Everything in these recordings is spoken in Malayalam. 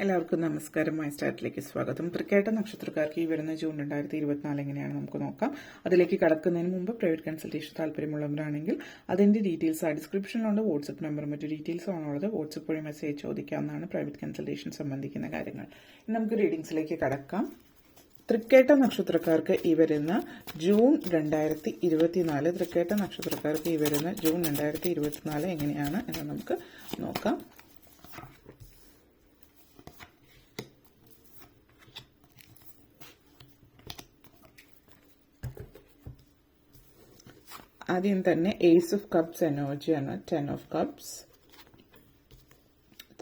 എല്ലാവർക്കും നമസ്കാരം. മൈ സ്റ്റാർട്ടിലേക്ക് സ്വാഗതം. തൃക്കേട്ട നക്ഷത്രക്കാർക്ക് ഈ വരുന്ന ജൂൺ 2024 എങ്ങനെയാണ് നമുക്ക് നോക്കാം. അതിലേക്ക് കടക്കുന്നതിന് മുമ്പ് പ്രൈവറ്റ് കൺസൾട്ടേഷൻ താല്പര്യമുള്ളവരാണെങ്കിൽ അതിന്റെ ഡീറ്റെയിൽസ് ആ ഡിസ്ക്രിപ്ഷനിലുണ്ട്. വാട്സ്ആപ്പ് നമ്പറും മറ്റു ഡീറ്റെയിൽസും ആണുള്ളത്. വാട്സ്ആപ്പ് വഴി മെസ്സേജ് ചോദിക്കാവുന്നതാണ് പ്രൈവറ്റ് കൺസൾട്ടേഷൻ സംബന്ധിക്കുന്ന കാര്യങ്ങൾ. ഇനി നമുക്ക് റീഡിംഗ്സിലേക്ക് കടക്കാം. തൃക്കേട്ട നക്ഷത്രക്കാർക്ക് ഈ വരുന്ന ജൂൺ 2024 തൃക്കേട്ട നക്ഷത്രക്കാർക്ക് ഈ വരുന്ന ജൂൺ 2024 എങ്ങനെയാണ് എന്ന് നമുക്ക് നോക്കാം. ആദ്യം തന്നെ ഏസ് ഓഫ് കപ്സ് എനർജിയാണ്. 10 of cups,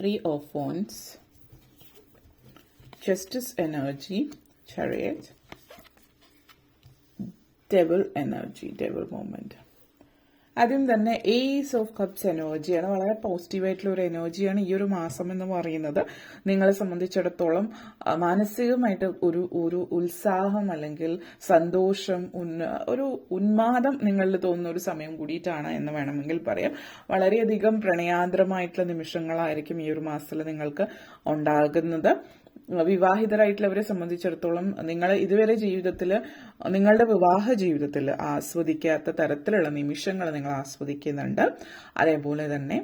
3 of wands, justice energy, chariot, devil energy, devil moment. ആദ്യം തന്നെ ഏസ് ഓഫ് കപ്സ് എനർജിയാണ്. വളരെ പോസിറ്റീവായിട്ടുള്ള ഒരു എനർജിയാണ് ഈ ഒരു മാസം എന്ന് പറയുന്നത്. നിങ്ങളെ സംബന്ധിച്ചിടത്തോളം മാനസികമായിട്ട് ഒരു ഉത്സാഹം അല്ലെങ്കിൽ സന്തോഷം, ഒരു ഉന്മാദം നിങ്ങളിൽ തോന്നുന്ന ഒരു സമയം കൂടിയിട്ടാണ് എന്ന് വേണമെങ്കിൽ പറയാം. വളരെയധികം പ്രണയാർദ്രമായിട്ടുള്ള നിമിഷങ്ങളായിരിക്കും ഈ ഒരു മാസത്തിൽ നിങ്ങൾക്ക് ഉണ്ടാകുന്നത്. വിവാഹിതരായിട്ടുള്ളവരെ സംബന്ധിച്ചിടത്തോളം നിങ്ങൾ ഇതുവരെ ജീവിതത്തിൽ നിങ്ങളുടെ വിവാഹ ജീവിതത്തിൽ ആസ്വദിക്കാത്ത തരത്തിലുള്ള നിമിഷങ്ങൾ നിങ്ങൾ ആസ്വദിക്കുന്നുണ്ട്. അതേപോലെ തന്നെ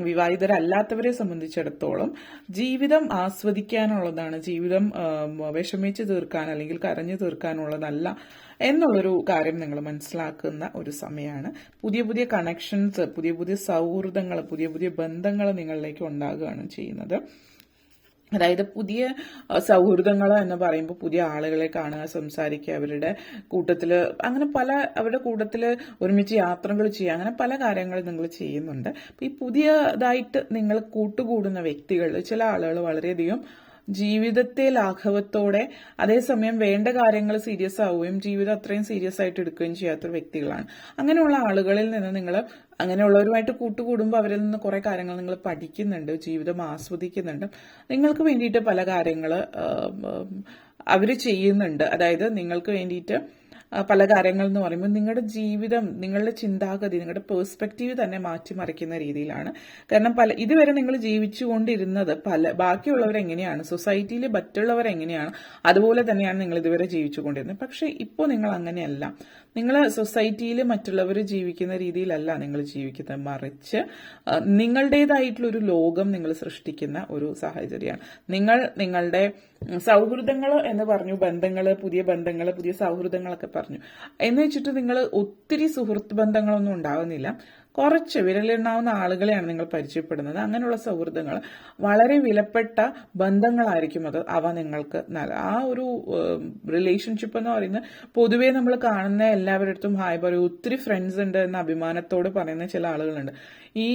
വിവാഹിതരല്ലാത്തവരെ സംബന്ധിച്ചിടത്തോളം ജീവിതം ആസ്വദിക്കാനുള്ളതാണ്. ജീവിതം വിഷമിച്ച് തീർക്കാൻ അല്ലെങ്കിൽ കരഞ്ഞു തീർക്കാനുള്ളതല്ല എന്നുള്ളൊരു കാര്യം നിങ്ങൾ മനസ്സിലാക്കുന്ന ഒരു സമയമാണ്. പുതിയ പുതിയ കണക്ഷൻസ്, പുതിയ പുതിയ സൗഹൃദങ്ങൾ, പുതിയ പുതിയ ബന്ധങ്ങൾ നിങ്ങളിലേക്ക് ഉണ്ടാകുകയാണ് ചെയ്യുന്നത്. അതായത് പുതിയ സൗഹൃദങ്ങൾ എന്ന് പറയുമ്പോൾ പുതിയ ആളുകളെ കാണുക, സംസാരിക്കുക, അവരുടെ കൂട്ടത്തിൽ അങ്ങനെ അവരുടെ കൂട്ടത്തിൽ ഒരുമിച്ച് യാത്രകൾ ചെയ്യുക, അങ്ങനെ പല കാര്യങ്ങളും നിങ്ങൾ ചെയ്യുന്നുണ്ട്. ഈ പുതിയതായിട്ട് നിങ്ങൾ കൂട്ടുകൂടുന്ന വ്യക്തികൾ, ചില ആളുകൾ വളരെയധികം ജീവിതത്തെ ലാഘവത്തോടെ അതേസമയം വേണ്ട കാര്യങ്ങൾ സീരിയസ് ആവുകയും ജീവിതം അത്രയും സീരിയസ് ആയിട്ട് എടുക്കുകയും ചെയ്യാത്ത വ്യക്തികളാണ്. അങ്ങനെയുള്ള ആളുകളിൽ നിന്ന് നിങ്ങൾ അങ്ങനെയുള്ളവരുമായിട്ട് കൂട്ടുകൂടുമ്പോൾ അവരിൽ നിന്ന് കുറെ കാര്യങ്ങൾ നിങ്ങൾ പഠിക്കുന്നുണ്ട്, ജീവിതം ആസ്വദിക്കുന്നുണ്ട്. നിങ്ങൾക്ക് വേണ്ടിയിട്ട് പല കാര്യങ്ങൾ അവർ ചെയ്യുന്നുണ്ട്. അതായത് നിങ്ങൾക്ക് വേണ്ടിയിട്ട് പല കാര്യങ്ങൾ എന്ന് പറയുമ്പോൾ നിങ്ങളുടെ ജീവിതം, നിങ്ങളുടെ ചിന്താഗതി, നിങ്ങളുടെ പേഴ്സ്പെക്റ്റീവ് തന്നെ മാറ്റിമറിക്കുന്ന രീതിയിലാണ്. കാരണം ഇതുവരെ നിങ്ങൾ ജീവിച്ചുകൊണ്ടിരുന്നത് ബാക്കിയുള്ളവരെങ്ങനെയാണ്, സൊസൈറ്റിയിൽ മറ്റുള്ളവരെങ്ങനെയാണ്, അതുപോലെ തന്നെയാണ് നിങ്ങൾ ഇതുവരെ ജീവിച്ചുകൊണ്ടിരുന്നത്. പക്ഷെ ഇപ്പോൾ നിങ്ങൾ അങ്ങനെയല്ല. നിങ്ങൾ സൊസൈറ്റിയിൽ മറ്റുള്ളവർ ജീവിക്കുന്ന രീതിയിലല്ല നിങ്ങൾ ജീവിക്കുന്നത്, മറിച്ച് നിങ്ങളുടേതായിട്ടുള്ളൊരു ലോകം നിങ്ങൾ സൃഷ്ടിക്കുന്ന ഒരു സാഹചര്യമാണ്. നിങ്ങളുടെ സൗഹൃദങ്ങൾ എന്ന് പറഞ്ഞു, ബന്ധങ്ങൾ, പുതിയ സൗഹൃദങ്ങളൊക്കെ പറഞ്ഞു എന്ന് വെച്ചിട്ട് നിങ്ങൾ ഒത്തിരി സുഹൃത്ത് ബന്ധങ്ങളൊന്നും ഉണ്ടാകുന്നില്ല. കുറച്ച് വിരലെണ്ണാവുന്ന ആളുകളെയാണ് നിങ്ങൾ പരിചയപ്പെടുന്നത്. അങ്ങനെയുള്ള സൗഹൃദങ്ങൾ വളരെ വിലപ്പെട്ട ബന്ധങ്ങളായിരിക്കും അവ നിങ്ങൾക്ക് ആ ഒരു റിലേഷൻഷിപ്പ് എന്ന് പറയുന്നത് പൊതുവേ നമ്മൾ കാണുന്ന എല്ലാവരുടെ അടുത്തും ഹായ് പറയും, ഒത്തിരി ഫ്രണ്ട്സ് ഉണ്ട് എന്ന അഭിമാനത്തോട് പറയുന്ന ചില ആളുകളുണ്ട്. ഈ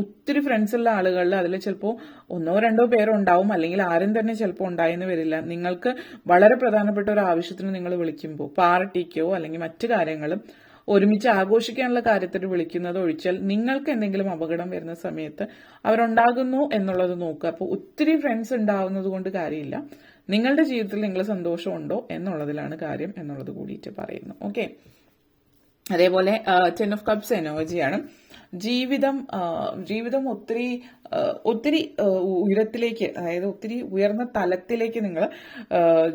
ഒത്തിരി ഫ്രണ്ട്സ് ഉള്ള ആളുകളിൽ അതിൽ ചിലപ്പോൾ 1-2 പേരോ ഉണ്ടാവും, അല്ലെങ്കിൽ ആരും തന്നെ ചിലപ്പോൾ ഉണ്ടായെന്ന് വരില്ല. നിങ്ങൾക്ക് വളരെ പ്രധാനപ്പെട്ട ഒരു ആവശ്യത്തിന് നിങ്ങൾ വിളിക്കുമ്പോൾ, പാർട്ടിക്കോ അല്ലെങ്കിൽ മറ്റു കാര്യങ്ങളും ഒരുമിച്ച് ആഘോഷിക്കാനുള്ള കാര്യത്തിൽ വിളിക്കുന്നത് ഒഴിച്ചാൽ നിങ്ങൾക്ക് എന്തെങ്കിലും അപകടം വരുന്ന സമയത്ത് അവരുണ്ടാകുന്നു എന്നുള്ളത് നോക്കുക. അപ്പോൾ ഒത്തിരി ഫ്രണ്ട്സ് ഉണ്ടാവുന്നത് കൊണ്ട് കാര്യമില്ല. നിങ്ങളുടെ ജീവിതത്തിൽ നിങ്ങൾ സന്തോഷമുണ്ടോ എന്നുള്ളതിലാണ് കാര്യം എന്നുള്ളത് കൂടിയിട്ട് പറയുന്നു. ഓക്കെ. അതേപോലെ 10 ഓഫ് കപ്സ് എനർജിയാണ്. ജീവിതം ഒത്തിരി ഉയരത്തിലേക്ക്, അതായത് ഒത്തിരി ഉയർന്ന തലത്തിലേക്ക് നിങ്ങൾ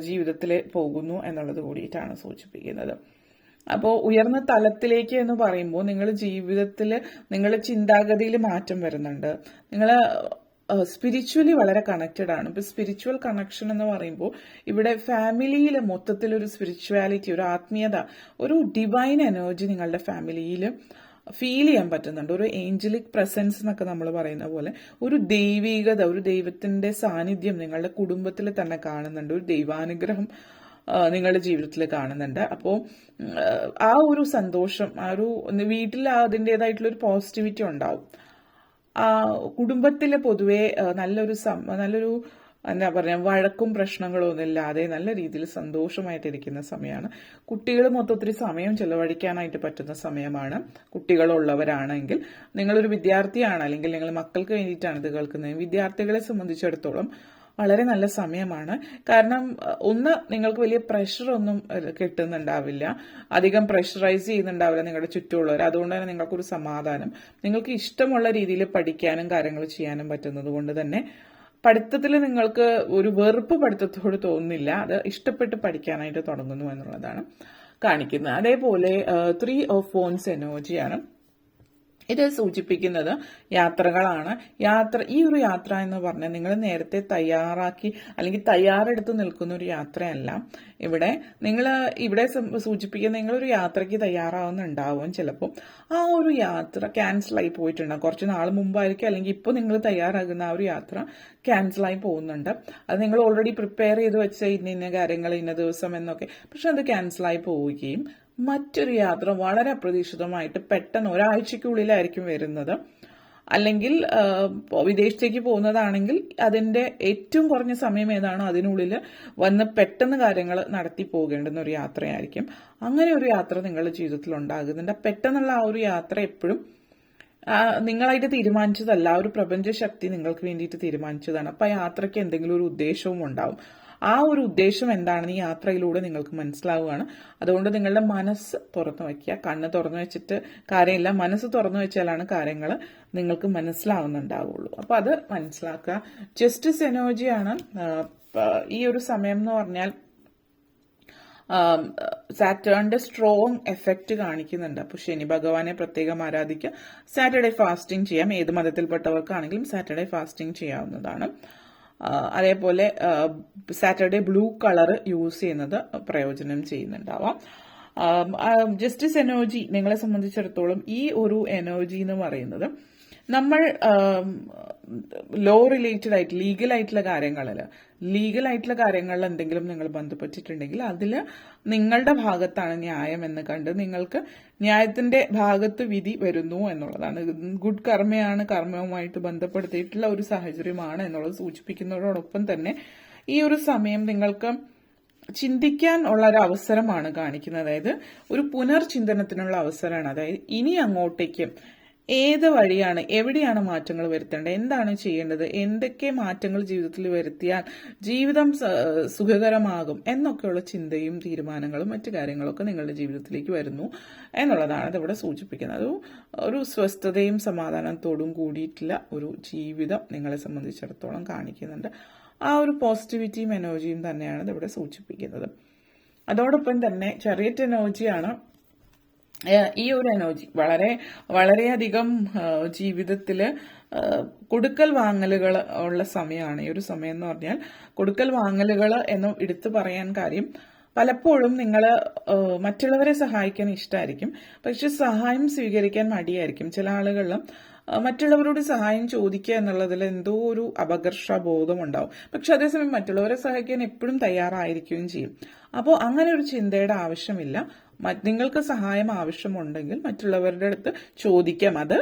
ജീവിതത്തിൽ പോകുന്നു എന്നുള്ളത് കൂടിയിട്ടാണ് സൂചിപ്പിക്കുന്നത്. അപ്പോൾ ഉയർന്ന തലത്തിലേക്ക് എന്ന് പറയുമ്പോൾ നിങ്ങൾ ജീവിതത്തിൽ നിങ്ങളുടെ ചിന്താഗതിയിൽ മാറ്റം വരുന്നുണ്ട്. നിങ്ങൾ സ്പിരിച്വലി വളരെ കണക്റ്റഡ് ആണ്. ഇപ്പൊ സ്പിരിച്വൽ കണക്ഷൻ എന്ന് പറയുമ്പോൾ ഇവിടെ ഫാമിലിയിൽ മൊത്തത്തിൽ ഒരു സ്പിരിച്വാലിറ്റി, ഒരു ആത്മീയത, ഒരു ഡിവൈൻ എനർജി നിങ്ങളുടെ ഫാമിലിയിൽ ഫീൽ ചെയ്യാൻ പറ്റുന്നുണ്ട്. ഒരു ഏഞ്ചലിക് പ്രസൻസ് എന്നൊക്കെ നമ്മൾ പറയുന്ന പോലെ ഒരു ദൈവികത, ഒരു ദൈവത്തിന്റെ സാന്നിധ്യം നിങ്ങളുടെ കുടുംബത്തിൽ തന്നെ കാണുന്നുണ്ട്. ഒരു ദൈവാനുഗ്രഹം നിങ്ങളുടെ ജീവിതത്തിൽ കാണുന്നുണ്ട്. അപ്പോൾ ആ ഒരു സന്തോഷം, ആ ഒരു വീട്ടിൽ അതിൻ്റെതായിട്ടുള്ളൊരു പോസിറ്റിവിറ്റി ഉണ്ടാവും. കുടുംബത്തിൽ പൊതുവെ നല്ലൊരു എന്താ പറയുക, വഴക്കും പ്രശ്നങ്ങളും ഒന്നും ഇല്ലാതെ നല്ല രീതിയിൽ സന്തോഷമായിട്ടിരിക്കുന്ന സമയമാണ്. കുട്ടികൾ മൊത്തത്തിൽ സമയം ചെലവഴിക്കാനായിട്ട് പറ്റുന്ന സമയമാണ്. കുട്ടികളുള്ളവരാണെങ്കിൽ, നിങ്ങളൊരു വിദ്യാർത്ഥിയാണ് അല്ലെങ്കിൽ നിങ്ങൾ മക്കൾക്ക് വേണ്ടിയിട്ടാണ് ഇത് കേൾക്കുന്നത്, വിദ്യാർത്ഥികളെ സംബന്ധിച്ചിടത്തോളം വളരെ നല്ല സമയമാണ്. കാരണം നിങ്ങൾക്ക് വലിയ പ്രഷർ ഒന്നും കിട്ടുന്നുണ്ടാവില്ല, അധികം പ്രഷറൈസ് ചെയ്യുന്നുണ്ടാവില്ല നിങ്ങളുടെ ചുറ്റുമുള്ളവർ. അതുകൊണ്ട് തന്നെ നിങ്ങൾക്കൊരു സമാധാനം, നിങ്ങൾക്ക് ഇഷ്ടമുള്ള രീതിയിൽ പഠിക്കാനും കാര്യങ്ങൾ ചെയ്യാനും പറ്റുന്നത് കൊണ്ട് തന്നെ പഠിത്തത്തിൽ നിങ്ങൾക്ക് ഒരു വെറുപ്പ് പഠിത്തത്തോട് തോന്നുന്നില്ല, അത് ഇഷ്ടപ്പെട്ട് പഠിക്കാനായിട്ട് തുടങ്ങുന്നു എന്നുള്ളതാണ് കാണിക്കുന്നത്. അതേപോലെ 3 ഓഫ് ഫോൺസ് എനർജിയാണ്. ഇത് സൂചിപ്പിക്കുന്നത് യാത്രകളാണ്. ഈ ഒരു യാത്ര എന്ന് പറഞ്ഞാൽ നിങ്ങൾ നേരത്തെ തയ്യാറാക്കി അല്ലെങ്കിൽ തയ്യാറെടുത്ത് നിൽക്കുന്ന ഒരു യാത്രയല്ല. ഇവിടെ സൂചിപ്പിക്കുന്ന നിങ്ങളൊരു യാത്രയ്ക്ക് തയ്യാറാവുന്നുണ്ടാവും. ചിലപ്പോൾ ആ ഒരു യാത്ര ക്യാൻസലായി പോയിട്ടുണ്ടാകും. കുറച്ച് നാൾ മുമ്പായിരിക്കും, അല്ലെങ്കിൽ ഇപ്പോൾ നിങ്ങൾ തയ്യാറാകുന്ന ആ ഒരു യാത്ര ക്യാൻസലായി പോകുന്നുണ്ട്. അത് നിങ്ങൾ ഓൾറെഡി പ്രിപ്പയർ ചെയ്ത് വെച്ച ഇന്ന കാര്യങ്ങൾ ഇന്ന ദിവസം എന്നൊക്കെ, പക്ഷെ അത് ക്യാൻസലായി പോവുകയും മറ്റൊരു യാത്ര വളരെ അപ്രതീക്ഷിതമായിട്ട് പെട്ടെന്ന് ഒരാഴ്ചയ്ക്കുള്ളിലായിരിക്കും വരുന്നത്. അല്ലെങ്കിൽ വിദേശത്തേക്ക് പോകുന്നതാണെങ്കിൽ അതിന്റെ ഏറ്റവും കുറഞ്ഞ സമയം ഏതാണോ അതിനുള്ളിൽ വന്ന് പെട്ടെന്ന് കാര്യങ്ങൾ നടത്തി പോകേണ്ടുന്ന ഒരു യാത്രയായിരിക്കും. അങ്ങനെ ഒരു യാത്ര നിങ്ങളുടെ ജീവിതത്തിൽ ഉണ്ടാകുന്നുണ്ട്. പെട്ടെന്നുള്ള ആ ഒരു യാത്ര എപ്പോഴും നിങ്ങളായിട്ട് തീരുമാനിച്ചതല്ല, ആ ഒരു പ്രപഞ്ച ശക്തി നിങ്ങൾക്ക് വേണ്ടിയിട്ട് തീരുമാനിച്ചതാണ്. അപ്പൊ ആ യാത്രയ്ക്ക് എന്തെങ്കിലും ഒരു ഉദ്ദേശവും ഉണ്ടാവും. ആ ഒരു ഉദ്ദേശം എന്താണെന്ന് ഈ യാത്രയിലൂടെ നിങ്ങൾക്ക് മനസ്സിലാവുകയാണ്. അതുകൊണ്ട് നിങ്ങളുടെ മനസ്സ് തുറന്നു വയ്ക്കുക. കണ്ണ് തുറന്നു വെച്ചിട്ട് കാര്യമില്ല, മനസ്സ് തുറന്നു വെച്ചാലാണ് കാര്യങ്ങൾ നിങ്ങൾക്ക് മനസ്സിലാവുന്നുണ്ടാവുള്ളൂ. അപ്പൊ അത് മനസ്സിലാക്കുക. ജസ്റ്റിസ് എനർജിയാണ് ഈ ഒരു സമയം എന്ന് പറഞ്ഞാൽ. സാറ്റേണിന്റെ സ്ട്രോങ് എഫക്റ്റ് കാണിക്കുന്നുണ്ട്. അപ്പോൾ ശനി ഭഗവാനെ പ്രത്യേകം ആരാധിക്കുക. സാറ്റർഡേ ഫാസ്റ്റിംഗ് ചെയ്യാം. ഏത് മതത്തിൽപ്പെട്ടവർക്കാണെങ്കിലും സാറ്റർഡേ ഫാസ്റ്റിംഗ് ചെയ്യാവുന്നതാണ്. അതേപോലെ സാറ്റർഡേ ബ്ലൂ കളർ യൂസ് ചെയ്യുന്നത് പ്രയോജനം ചെയ്യുന്നുണ്ടാവാം. ജസ്റ്റിസ് എനർജി നിങ്ങളെ സംബന്ധിച്ചിടത്തോളം ഈ ഒരു എനർജി എന്ന് പറയുന്നത് നമ്മൾ ലോ റിലേറ്റഡ് ആയിട്ട് ലീഗലായിട്ടുള്ള കാര്യങ്ങളിൽ എന്തെങ്കിലും നിങ്ങൾ ബന്ധപ്പെട്ടിട്ടുണ്ടെങ്കിൽ അതിൽ നിങ്ങളുടെ ഭാഗത്താണ് ന്യായം എന്ന് കണ്ട് നിങ്ങൾക്ക് ന്യായത്തിന്റെ ഭാഗത്ത് വിധി വരുന്നു എന്നുള്ളതാണ്. ഗുഡ് കർമ്മയാണ്, കർമ്മവുമായിട്ട് ബന്ധപ്പെടുത്തിയിട്ടുള്ള ഒരു സാഹചര്യമാണ് എന്നുള്ളത് സൂചിപ്പിക്കുന്നതോടൊപ്പം തന്നെ ഈ ഒരു സമയം നിങ്ങൾക്ക് ചിന്തിക്കാൻ ഉള്ള ഒരു അവസരമാണ് കാണിക്കുന്നത്. അതായത് ഒരു പുനർചിന്തനത്തിനുള്ള അവസരമാണ്. അതായത് ഇനി അങ്ങോട്ടേക്ക് ഏത് വഴിയാണ്, എവിടെയാണ് മാറ്റങ്ങൾ വരുത്തേണ്ടത്, എന്താണ് ചെയ്യേണ്ടത്, എന്തൊക്കെ മാറ്റങ്ങൾ ജീവിതത്തിൽ വരുത്തിയാൽ ജീവിതം സുഖകരമാകും എന്നൊക്കെയുള്ള ചിന്തയും തീരുമാനങ്ങളും മറ്റു കാര്യങ്ങളൊക്കെ നിങ്ങളുടെ ജീവിതത്തിലേക്ക് വരുന്നു എന്നുള്ളതാണ് ഇതിവിടെ സൂചിപ്പിക്കുന്നത്. ഒരു സ്വസ്ഥതയും സമാധാനത്തോടും കൂടിയിട്ടുള്ള ഒരു ജീവിതം നിങ്ങളെ സംബന്ധിച്ചിടത്തോളം കാണിക്കുന്നുണ്ട്. ആ ഒരു പോസിറ്റിവിറ്റിയും എനർജിയും തന്നെയാണ് ഇതിവിടെ സൂചിപ്പിക്കുന്നത്. അതോടൊപ്പം തന്നെ ചെറിയറ്റ് എനർജിയാണ്. ഈ ഒരു എനർജി വളരെയധികം ജീവിതത്തിൽ കൊടുക്കൽ വാങ്ങലുകൾ ഉള്ള സമയമാണ് ഈ ഒരു സമയം എന്ന് പറഞ്ഞാൽ. കൊടുക്കൽ വാങ്ങലുകൾ എന്ന് എടുത്തു പറയാൻ കാര്യം, പലപ്പോഴും നിങ്ങൾ മറ്റുള്ളവരെ സഹായിക്കാൻ ഇഷ്ടമായിരിക്കും, പക്ഷെ സഹായം സ്വീകരിക്കാൻ മടിയായിരിക്കും. ചില ആളുകളിലും മറ്റുള്ളവരോട് സഹായം ചോദിക്കുക എന്നുള്ളതിൽ എന്തോ ഒരു അപകർഷ ബോധം ഉണ്ടാവും. പക്ഷെ അതേസമയം മറ്റുള്ളവരെ സഹായിക്കാൻ എപ്പോഴും തയ്യാറായിരിക്കുകയും ചെയ്യും. അപ്പോൾ അങ്ങനെ ഒരു ചിന്തയുടെ ആവശ്യമില്ല. നിങ്ങൾക്ക് സഹായം ആവശ്യമുണ്ടെങ്കിൽ മറ്റുള്ളവരുടെ അടുത്ത് ചോദിക്കാം. അത്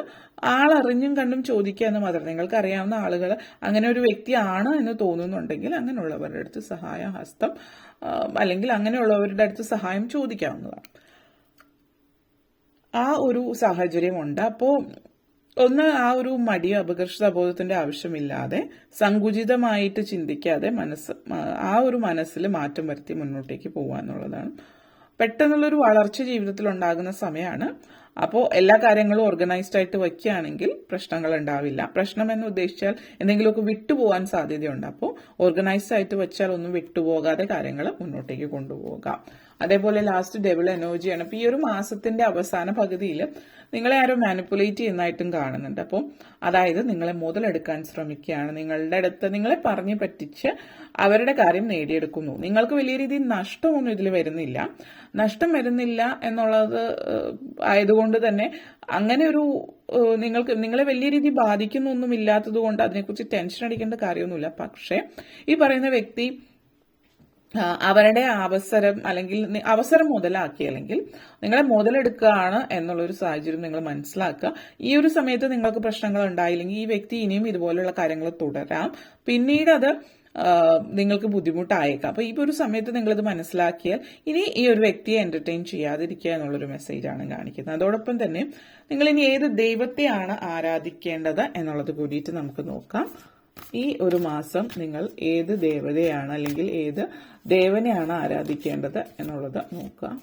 ആളറിഞ്ഞും കണ്ടും ചോദിക്കുക എന്ന് മാത്രം. നിങ്ങൾക്ക് അറിയാവുന്ന ആളുകൾ അങ്ങനെ ഒരു വ്യക്തിയാണ് എന്ന് തോന്നുന്നുണ്ടെങ്കിൽ അങ്ങനെയുള്ളവരുടെ അടുത്ത് സഹായഹസ്തം അല്ലെങ്കിൽ അങ്ങനെയുള്ളവരുടെ അടുത്ത് സഹായം ചോദിക്കാവുന്നതാണ്. ആ ഒരു സാഹചര്യമുണ്ട്. അപ്പോൾ ആ ഒരു മടിയോ അപകർഷതാബോധത്തിന്റെ ആവശ്യമില്ലാതെ സങ്കുചിതമായിട്ട് ചിന്തിക്കാതെ ആ ഒരു മനസ്സിൽ മാറ്റം വരുത്തി മുന്നോട്ടേക്ക് പോകുക എന്നുള്ളതാണ്. പെട്ടെന്നുള്ളൊരു വളർച്ച ജീവിതത്തിൽ ഉണ്ടാകുന്ന സമയമാണ്. അപ്പോൾ എല്ലാ കാര്യങ്ങളും ഓർഗനൈസ്ഡ് ആയിട്ട് വയ്ക്കുകയാണെങ്കിൽ പ്രശ്നങ്ങൾ ഉണ്ടാവില്ല. പ്രശ്നം എന്ന് ഉദ്ദേശിച്ചാൽ എന്തെങ്കിലുമൊക്കെ വിട്ടുപോകാൻ സാധ്യതയുണ്ട്. അപ്പോൾ ഓർഗനൈസ്ഡ് ആയിട്ട് വെച്ചാൽ ഒന്നും വിട്ടുപോകാതെ കാര്യങ്ങൾ മുന്നോട്ടേക്ക് കൊണ്ടുപോകാം. അതേപോലെ ലാസ്റ്റ് ഡെവിൾ എനർജിയാണ്. അപ്പോൾ ഈ ഒരു മാസത്തിന്റെ അവസാന പകുതിയിൽ നിങ്ങളെ ആരോ മാനിപ്പുലേറ്റ് ചെയ്യുന്നതായിട്ടും കാണുന്നുണ്ട്. അപ്പോൾ അതായത് നിങ്ങളെ മുതലെടുക്കാൻ ശ്രമിക്കുകയാണ്. നിങ്ങളുടെ അടുത്ത് നിങ്ങളെ പറഞ്ഞു പറ്റിച്ച് അവരുടെ കാര്യം നേടിയെടുക്കുന്നു. നിങ്ങൾക്ക് വലിയ രീതിയിൽ നഷ്ടമൊന്നും ഇതിൽ വരുന്നില്ല. നഷ്ടം വരുന്നില്ല എന്നുള്ളത് ആയതുകൊണ്ട് തന്നെ അങ്ങനെ ഒരു നിങ്ങളെ വലിയ രീതിയിൽ ബാധിക്കുന്നൊന്നും ഇല്ലാത്തത് കൊണ്ട് അതിനെക്കുറിച്ച് ടെൻഷൻ അടിക്കേണ്ട കാര്യമൊന്നുമില്ല. പക്ഷേ ഈ പറയുന്ന വ്യക്തി അവരുടെ അവസരം മുതലാക്കി അല്ലെങ്കിൽ നിങ്ങളെ മുതലെടുക്കുകയാണ് എന്നുള്ളൊരു സാഹചര്യം നിങ്ങൾ മനസ്സിലാക്കുക. ഈ ഒരു സമയത്ത് നിങ്ങൾക്ക് പ്രശ്നങ്ങൾ ഉണ്ടായില്ലെങ്കിൽ ഈ വ്യക്തി ഇനിയും ഇതുപോലുള്ള കാര്യങ്ങൾ തുടരാം. പിന്നീട് അത് നിങ്ങൾക്ക് ബുദ്ധിമുട്ടായേക്കാം. അപ്പോൾ ഈ ഒരു സമയത്ത് നിങ്ങളിത് മനസ്സിലാക്കിയാൽ ഇനി ഈ ഒരു വ്യക്തിയെ എന്റർടൈൻ ചെയ്യാതിരിക്കുക എന്നുള്ളൊരു മെസ്സേജാണ് കാണിക്കുന്നത്. അതോടൊപ്പം തന്നെ നിങ്ങൾ ഇനി ഏത് ദൈവത്തെയാണ് ആരാധിക്കേണ്ടത് എന്നുള്ളത് കൂടിയിട്ട് നമുക്ക് നോക്കാം. ഈ ഒരു മാസം നിങ്ങൾ ഏത് ദേവതയാണ് അല്ലെങ്കിൽ ഏത് ദേവനെയാണ് ആരാധിക്കേണ്ടത് എന്നുള്ളത് നോക്കാം.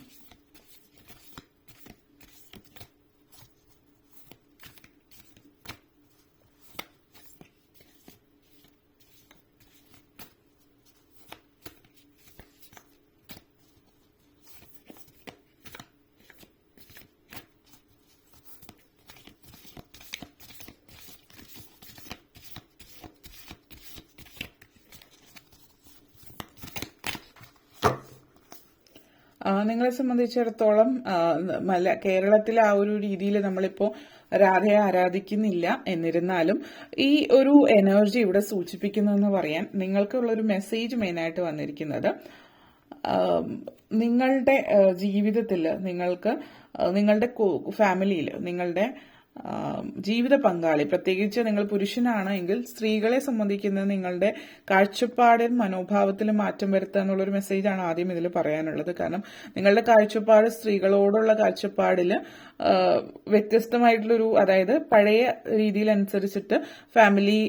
നിങ്ങളെ സംബന്ധിച്ചിടത്തോളം കേരളത്തിലെ ആ ഒരു രീതിയിൽ നമ്മളിപ്പോൾ രാധയെ ആരാധിക്കുന്നില്ല. എന്നിരുന്നാലും ഈ ഒരു എനർജി ഇവിടെ സൂചിപ്പിക്കുന്നതെന്ന് പറയാൻ നിങ്ങൾക്കുള്ളൊരു മെസ്സേജ് മെയിനായിട്ട് വന്നിരിക്കുന്നത്, നിങ്ങളുടെ ജീവിതത്തിൽ നിങ്ങൾക്ക് നിങ്ങളുടെ ഫാമിലിയിൽ നിങ്ങളുടെ ജീവിത പങ്കാളി, പ്രത്യേകിച്ച് നിങ്ങൾ പുരുഷനാണ് എങ്കിൽ സ്ത്രീകളെ സംബന്ധിക്കുന്ന നിങ്ങളുടെ കാഴ്ചപ്പാടിലും മനോഭാവത്തിലും മാറ്റം വരുത്തുക എന്നുള്ളൊരു മെസ്സേജാണ് ആദ്യം ഇതിൽ പറയാനുള്ളത്. കാരണം നിങ്ങളുടെ കാഴ്ചപ്പാട് സ്ത്രീകളോടുള്ള കാഴ്ചപ്പാടിൽ വ്യത്യസ്തമായിട്ടുള്ളൊരു, അതായത് പഴയ രീതിയിലനുസരിച്ചിട്ട് ഫാമിലി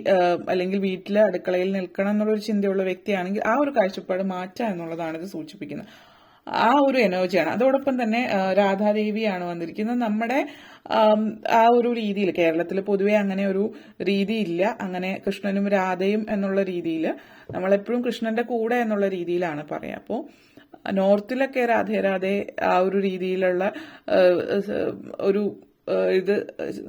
അല്ലെങ്കിൽ വീട്ടിലെ അടുക്കളയിൽ നിൽക്കണം എന്നുള്ളൊരു ചിന്തയുള്ള വ്യക്തിയാണെങ്കിൽ ആ ഒരു കാഴ്ചപ്പാട് മാറ്റുക എന്നുള്ളതാണ് ഇത് സൂചിപ്പിക്കുന്നത്. ആ ഒരു എനർജിയാണ്. അതോടൊപ്പം തന്നെ രാധാദേവിയാണ് വന്നിരിക്കുന്നത്. നമ്മുടെ ആ ഒരു രീതിയിൽ കേരളത്തിൽ പൊതുവെ അങ്ങനെ ഒരു രീതിയില്ല. അങ്ങനെ കൃഷ്ണനും രാധയും എന്നുള്ള രീതിയിൽ നമ്മളെപ്പോഴും കൃഷ്ണന്റെ കൂടെ എന്നുള്ള രീതിയിലാണ് പറയാം. അപ്പോൾ നോർത്തിലൊക്കെ രാധേ രാധേ ആ ഒരു രീതിയിലുള്ള ഒരു ഇത്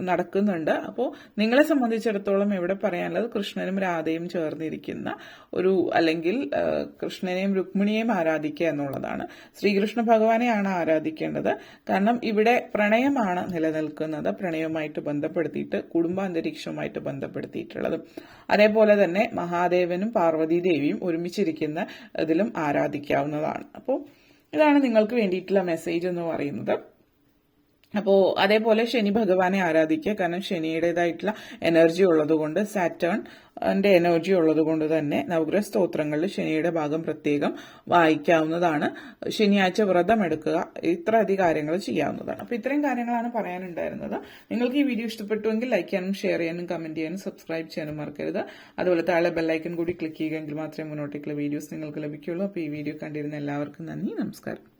നടക്കുന്നുണ്ട്. അപ്പോൾ നിങ്ങളെ സംബന്ധിച്ചിടത്തോളം ഇവിടെ പറയാനുള്ളത് കൃഷ്ണനും രാധയും ചേർന്നിരിക്കുന്ന ഒരു, അല്ലെങ്കിൽ കൃഷ്ണനെയും രുക്മിണിയെയും ആരാധിക്കുക എന്നുള്ളതാണ്. ശ്രീകൃഷ്ണ ഭഗവാനെയാണ് ആരാധിക്കേണ്ടത്. കാരണം ഇവിടെ പ്രണയമാണ് നിലനിൽക്കുന്നത്, പ്രണയവുമായിട്ട് ബന്ധപ്പെടുത്തിയിട്ട് കുടുംബാന്തരീക്ഷവുമായിട്ട് ബന്ധപ്പെടുത്തിയിട്ടുള്ളത്. അതേപോലെ തന്നെ മഹാദേവനും പാർവതീദേവിയും ഒരുമിച്ചിരിക്കുന്ന ഇതിലും ആരാധിക്കാവുന്നതാണ്. അപ്പോൾ ഇതാണ് നിങ്ങൾക്ക് വേണ്ടിയിട്ടുള്ള മെസ്സേജ് എന്ന് പറയുന്നത്. അപ്പോൾ അതേപോലെ ശനി ഭഗവാനെ ആരാധിക്കുക. കാരണം ശനിയുടേതായിട്ടുള്ള എനർജി ഉള്ളതുകൊണ്ട്, സാറ്റേണിന്റെ എനർജി ഉള്ളതുകൊണ്ട് തന്നെ നവഗ്രഹ സ്തോത്രങ്ങളിൽ ശനിയുടെ ഭാഗം പ്രത്യേകം വായിക്കാവുന്നതാണ്. ശനിയാഴ്ച വ്രതം എടുക്കുക, ഇത്രയധികം കാര്യങ്ങൾ ചെയ്യാവുന്നതാണ്. അപ്പോൾ ഇത്രയും കാര്യങ്ങളാണ് പറയാനുണ്ടായിരുന്നത്. നിങ്ങൾക്ക് ഈ വീഡിയോ ഇഷ്ടപ്പെട്ടുവെങ്കിൽ ലൈക്ക് ചെയ്യാനും ഷെയർ ചെയ്യാനും കമന്റ് ചെയ്യാനും സബ്സ്ക്രൈബ് ചെയ്യാനും മറക്കരുത്. അതുപോലെ താഴെ ബെല്ലൈക്കൺ കൂടി ക്ലിക്ക് ചെയ്യുകയെങ്കിൽ മാത്രമേ മുന്നോട്ടേക്കുള്ള വീഡിയോസ് നിങ്ങൾക്ക് ലഭിക്കുകയുള്ളൂ. അപ്പോൾ ഈ വീഡിയോ കണ്ടിരുന്ന എല്ലാവർക്കും നന്ദി, നമസ്കാരം.